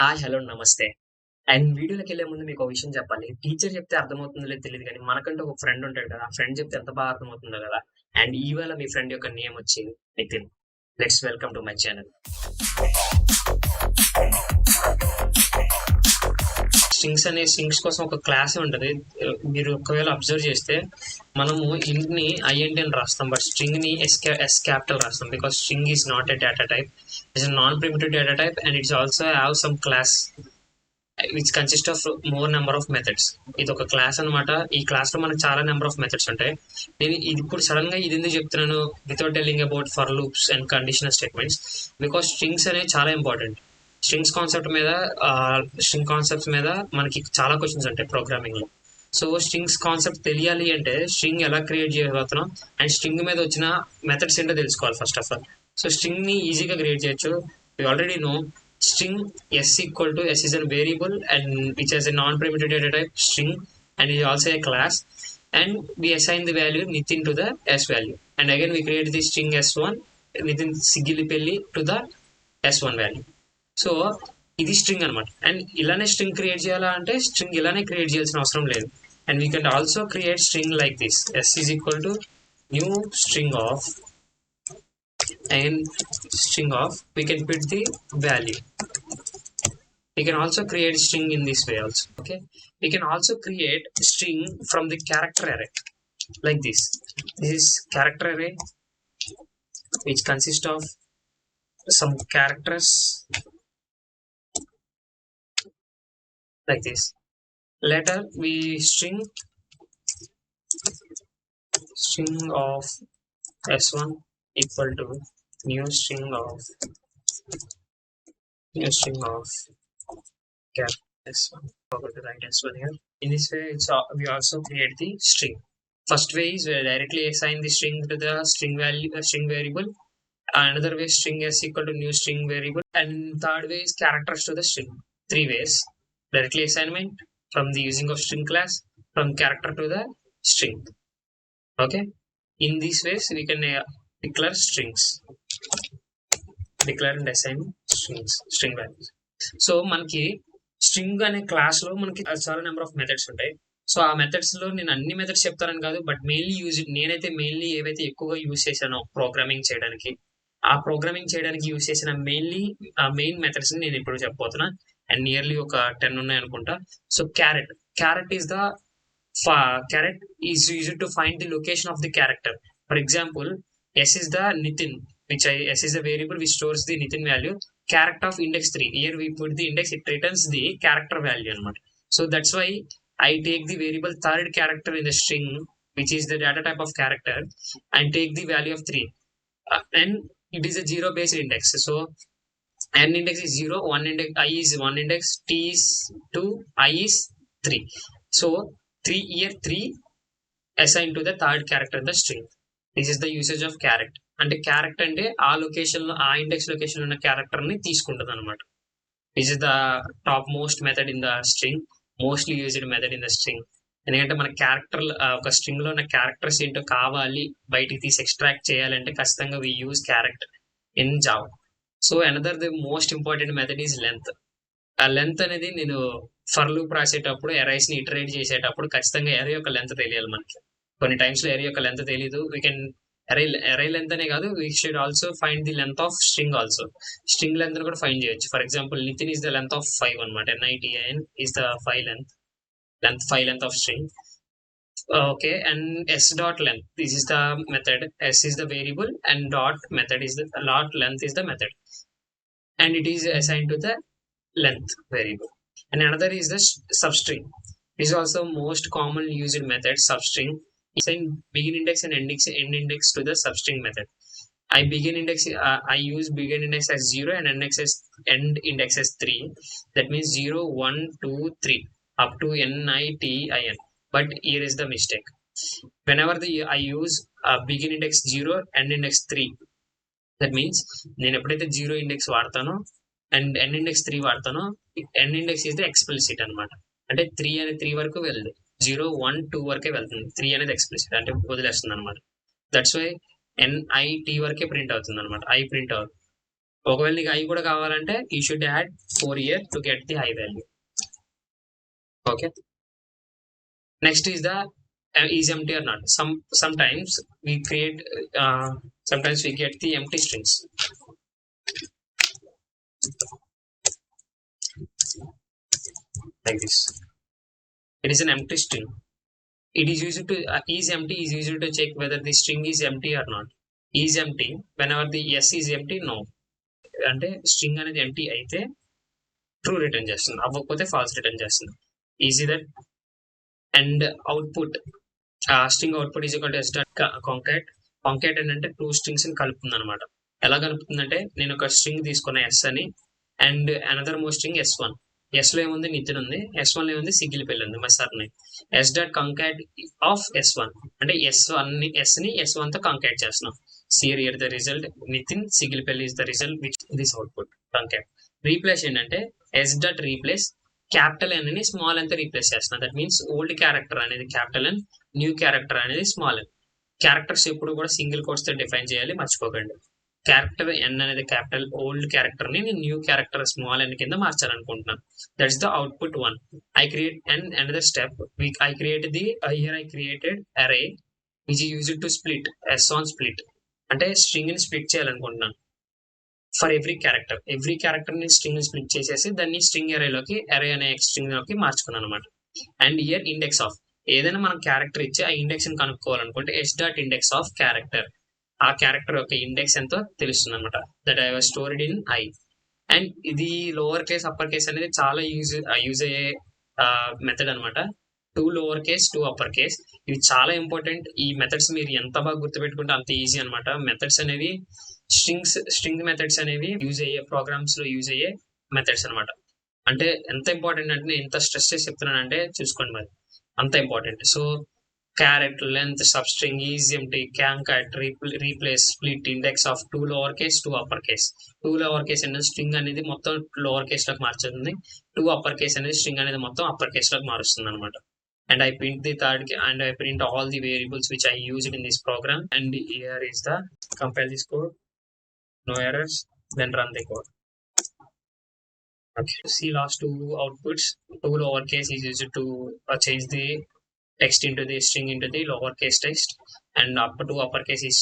Hello నమస్తే. And వీడియోలోకెళ్ళే ముందు మీకో విషయం చెప్పాలి. టీచర్ చెప్తే అర్థమవుతుందో లేదో తెలీదు గానీ, మనకంటూ ఒక ఫ్రెండ్ ఉంటాడు కదా! ఆ ఫ్రెండ్ చెప్తే ఎంత బాగా అర్థమవుతుందో గదా! అండ్ ఇవాళ మీ ఫ్రెండ్ యొక్క నేమ్ వచ్చి Nitin. Let's welcome to my channel. Strings కోసం ఒక క్లాసే ఉంటది. మీరు ఒకవేళ అబ్జర్వ్ చేస్తే మనము ఇంట్‌ని ఐఎన్‌టి అని రాస్తాం. బట్ స్ట్రింగ్‌ని ఎస్ క్యాపిటల్ రాస్తాం. Because string is not a data type. It's a non primitive data type and it's also have some class which consist of more number of methods. ఇది ఒక class అనమాట. ఈ class లో మనకు చాలా number of methods ఉంటాయి. నేను ఇది ఇప్పుడు సడన్ గా ఇది ఎందుకు చెప్తున్నాను without telling about for loops and conditional statements, because strings అనేవి చాలా ఇంపార్టెంట్. స్ట్రింగ్స్ కాన్సెప్ట్ మీద స్ట్రింగ్ కాన్సెప్ట్స్ మీద మనకి చాలా క్వశ్చన్స్ ఉంటాయి ప్రోగ్రామింగ్ లో. సో స్ట్రింగ్స్ కాన్సెప్ట్ తెలియాలి అంటే స్ట్రింగ్ ఎలా క్రియేట్ చేయబోతున్నాం అండ్ స్ట్రింగ్ మీద వచ్చిన మెథడ్స్ ఏంటో తెలుసుకోవాలి first of all. So string ని ఈజీగా క్రియేట్ చేయొచ్చు. You already know string s is a variable and which has a non-primitive data type string and is also a class, and we assign the value Nitin to the s value, and again we create the string s1 Nitin Sigilipelli to the s1 value. So ఇది string అనమాట. And ఇలానే string create చేయాలా అంటే string ఇలానే create చేయాల్సిన అవసరం లేదు. And we can also create string like this s is equal to new string of and string of we can put the value. We can also create string in this way also. Okay, we can also create string from the character array like this. This is character array which consists of some characters like this. Later we string of s1 equal to new string of character s1. Forgot to write s1 here. In this way we also create the string. First way is we directly assign the string to the string value, string variable. Another way, string s equal to new string variable, and third way is characters to the string. Three ways: directly assignment, from the using of string class, from character to the string. Okay, in these ways we can declare strings, declare and assign string values. So మనకి string అనే class లో మనకి చాలా number of methods ఉంటాయి. So ఆ methods లో నేను అన్ని మెథడ్స్ చెప్తానని కాదు, బట్ నేనైతే మెయిన్లీ ఏవైతే ఎక్కువగా యూజ్ చేశానో ప్రోగ్రామింగ్ చేయడానికి, ఆ ప్రోగ్రామింగ్ చేయడానికి యూజ్ చేసిన మెయిన్ మెథడ్స్ ని నేను ఇప్పుడు చెప్పబోతున్నా. అండ్ నియర్లీ ఒక 10 ఉన్నాయి అనుకుంటా. So carrot is used to find the location of the character. For example, s is the Nitin, s is the variable which stores the Nitin value. Character of index 3, here we put the index, it returns the character value anamata. So that's why I take the variable third character in the string which is the data type of character and take the value of 3, and it is a 0 based index. So n index is 0, I is 1 index, t is 2, I is 3. So 3 assigned to the third character in the string. This is the usage of character. అంటే character అంటే ఆ location లో, ఆ index location లో ఉన్న character ని తీసుకుంటుంది అనమాట. This is the top most method in the string, mostly used method in the string. ఎందుకంటే మన క్యారెక్టర్, ఒక స్ట్రింగ్ లో ఉన్న క్యారెక్టర్స్ ఏంటో కావాలి బయటికి తీసి ఎక్స్ట్రాక్ట్ చేయాలంటే ఖచ్చితంగా we use character in Java. So another the most important method is length. ఆ లెంత్ అనేది నేను ఫర్ లూప్ రాసేటప్పుడు, ఎరైస్ ని ఇటరేట్ చేసేటప్పుడు ఖచ్చితంగా ఎరే యొక్క లెంత్ తెలియాలి మనకి. కొన్ని టైమ్స్ లో ఎరే యొక్క లెంత్ తెలీదు. వీ కెన్ ఎరే లెంత్ అనే కాదు, we should also find the length of string also. String length కూడా ఫైండ్ చేయొచ్చు. For example Nitin is the length of 5 అనమాట. NITIN is the 5 length of string. Okay, and s dot length, this is the method. S is the variable and dot length is the method, and it is assigned to the length variable. And another is the substring. This is also most common used method, substring. Assign begin index and end index to the substring method. I use begin index as 0 and end index as 3. That means 0, 1, 2, 3 up to NITIN. But here is the mistake. Whenever I use begin index 0, end index 3, that means నేను ఎప్పుడైతే 0 index వాడతానో and end index 3 వాడతానో, end index is the explicit అనమాట. అంటే 3 వరకు వెళ్ళదు, 0, 1, 2 వరకే వెళ్తుంది. 3 అనేది ఎక్స్ప్లిసిట్ అంటే వదిలేస్తుంది అనమాట. దట్స్ వై NIT వరకే ప్రింట్ అవుతుంది అనమాట, I ప్రింట్ అవుతుంది. ఒకవేళ నీకు I కూడా కావాలంటే you should add 4 here to get the I value. Okay. Next is the is empty or not. Sometimes we create sometimes we get the empty strings like this. It is an empty string. It is used to is empty is used to check whether the string is empty or not. Is empty whenever the s is empty, no. అంటే string అనేది empty అయితే true return చేస్తుంది, అవ్వకపోతే false return చేస్తుంది. Easy that. And output string output is equal to S dot కాంకాట్. కాంకాట్ ఏంటంటే two strings ని కలుపుతుంది అనమాట. ఎలా కలుపుతుందంటే నేను ఒక స్ట్రింగ్ తీసుకున్న ఎస్ అని and another more string S1. S లో ఏముంది నితిన్ ఉంది, S1 లో ఏముంది సిగిలిపల్లి ఉంది మా సార్ ని. ఎస్ డాట్ కాంకాట్ ఆఫ్ S1 అంటే S1 ని S1 తో కాంకాట్ చేస్తున్నాం. Here the result Nitin Sigilpelli is the result which this output concat. Replace ఏంటంటే s dot replace capital n ని స్మాల్ n తో రీప్లేస్ చేస్తున్నా. దట్ మీన్స్ ఓల్డ్ క్యారెక్టర్ అనేది capital n, new character అనేది small n. Characters ఎప్పుడు కూడా single quotes తో define చేయాలి, మర్చిపోకండి. క్యారెక్టర్ n అనేది క్యాపిటల్ ఓల్డ్ క్యారెక్టర్ ని నేను న్యూ క్యారెక్టర్ స్మాల్ n కింద మార్చాలనుకుంటున్నాను. That's the output 1. I create another step. I created the here I created array which is used to split s on split. అంటే string ని split చేయాలనుకుంటున్నాను for every character ని string ని split చేసేసి దాన్ని string అరే అనే స్ట్రింగ్ లోకి మార్చుకున్నాను అనమాట. అండ్ ఇయర్ ఇండెక్స్ ఆఫ్ ఏదైనా మనం క్యారెక్టర్ ఇచ్చి ఆ ఇండెక్స్ ని కనుక్కోవాలనుకుంటే S dot index of character, ఆ క్యారెక్టర్ యొక్క ఇండెక్స్ ఎంతో తెలుస్తుంది అనమాట. That I was stored in I. And ఇది లోవర్ కేస్ అప్పర్ కేస్ అనేది చాలా యూజ్ అయ్యే మెథడ్ అనమాట. 2 లోవర్ కేస్ 2 అప్పర్ కేస్ ఇవి చాలా ఇంపార్టెంట్. ఈ మెథడ్స్ మీరు ఎంత బాగా గుర్తుపెట్టుకుంటే అంత ఈజీ అనమాట. మెథడ్స్ అనేవి స్ట్రింగ్ మెథడ్స్ అనేవి యూజ్ అయ్యే ప్రోగ్రామ్స్ లో యూజ్ అయ్యే మెథడ్స్ అనమాట. అంటే ఎంత ఇంపార్టెంట్ అంటే నేను ఎంత స్ట్రెస్ చేసి చెప్తున్నానంటే చూసుకోండి మరి, అంత important. So carrot length sub string is empty కాంకాట్ replace split index of 2 lower case 2 upper case. 2 lower case అనేది స్ట్రింగ్ అనేది మొత్తం లోవర్ కేస్ లోకి మార్చుతుంది, 2 అప్పర్ కేస్ అనేది స్ట్రింగ్ అనేది మొత్తం అప్పర్ కేస్ లోకి మారుస్తుంది అనమాట. And I print the third and I print all the variables which I used in this program. And here is the compile this code, no errors, then run the code. Okay, see last two outputs. 2 lowercase is used to change the text into the string into the lowercase text, and up to uppercase is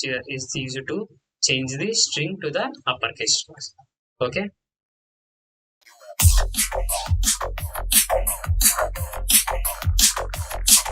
used to change the string to the uppercase. Okay.